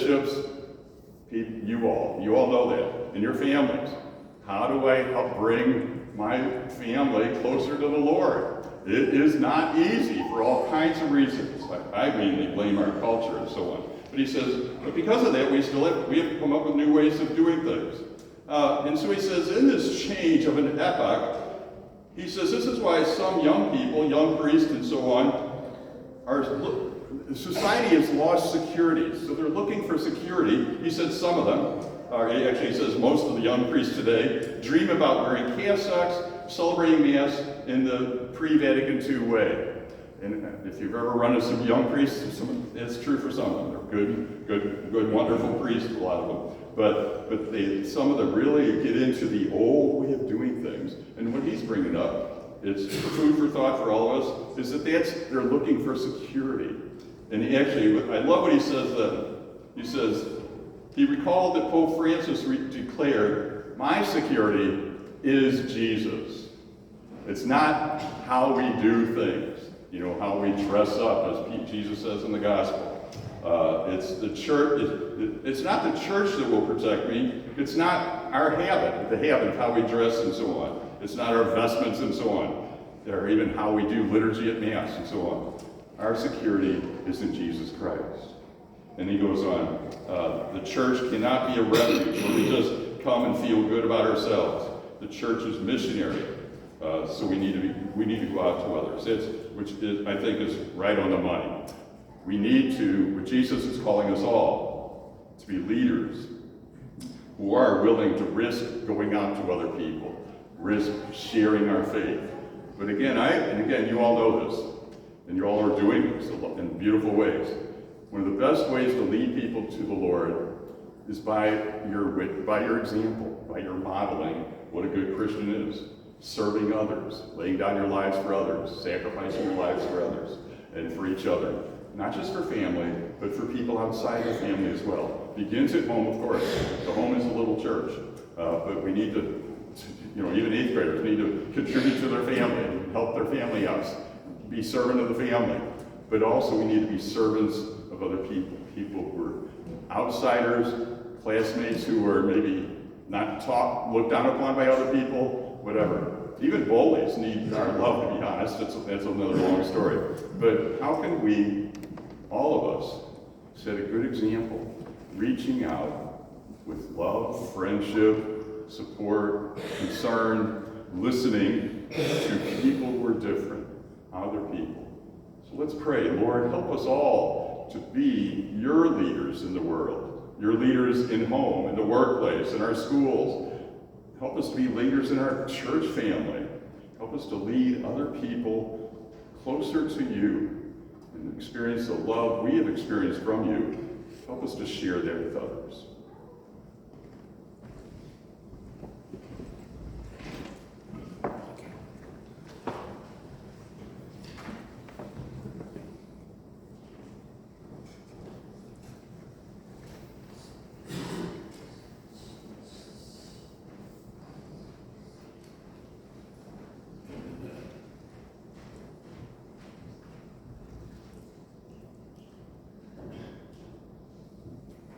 bishops, you all know that, and your families. How do I help bring my family closer to the Lord? It is not easy for all kinds of reasons. I mainly blame our culture and so on. But he says, but because of that, we have to come up with new ways of doing things. And so he says, in this change of an epoch, he says, this is why some young people, young priests and so on, society has lost security. So they're looking for security. He said some of them, actually he says most of the young priests today, dream about wearing cassocks, celebrating Mass in the pre-Vatican II way. And if you've ever run into some young priests, it's true for some of them. They're good, wonderful priests, a lot of them. But some of them really get into the old way of doing things. And what he's bringing up, it's food for thought for all of us, is that they're looking for security. And actually, I love what he says then. He says, he recalled that Pope Francis declared, my security is Jesus. It's not how we do things, how we dress up, as Jesus says in the gospel. It's the church. It's not the church that will protect me. It's not our habit, the habit of how we dress and so on. It's not our vestments and so on, or even how we do liturgy at Mass and so on. Our security is in Jesus Christ. And he goes on, the church cannot be a refuge where we just come and feel good about ourselves. The church is missionary, so we need to go out to others. I think is right on the money. We need to, Jesus is calling us all to be leaders who are willing to risk going out to other people, risk sharing our faith. But again, you all know this, and you all are doing this in beautiful ways. One of the best ways to lead people to the Lord is by your example, by your modeling what a good Christian is, serving others, laying down your lives for others, sacrificing your lives for others and for each other. Not just for family, but for people outside the family as well. Begins at home, of course. The home is a little church, but we need to, even 8th graders need to contribute to their family and help their family out, be servant of the family. But also we need to be servants of other people who are outsiders, classmates who are maybe not looked down upon by other people, whatever. Even bullies need our love, to be honest. That's another long story. But how can we, all of us, set a good example, reaching out with love, friendship, support, concern, listening to people who are different, other people. So let's pray. Lord, help us all to be your leaders in the world, your leaders in home, in the workplace, in our schools. Help us to be leaders in our church family. Help us to lead other people closer to you and experience the love we have experienced from you. Help us to share that with others.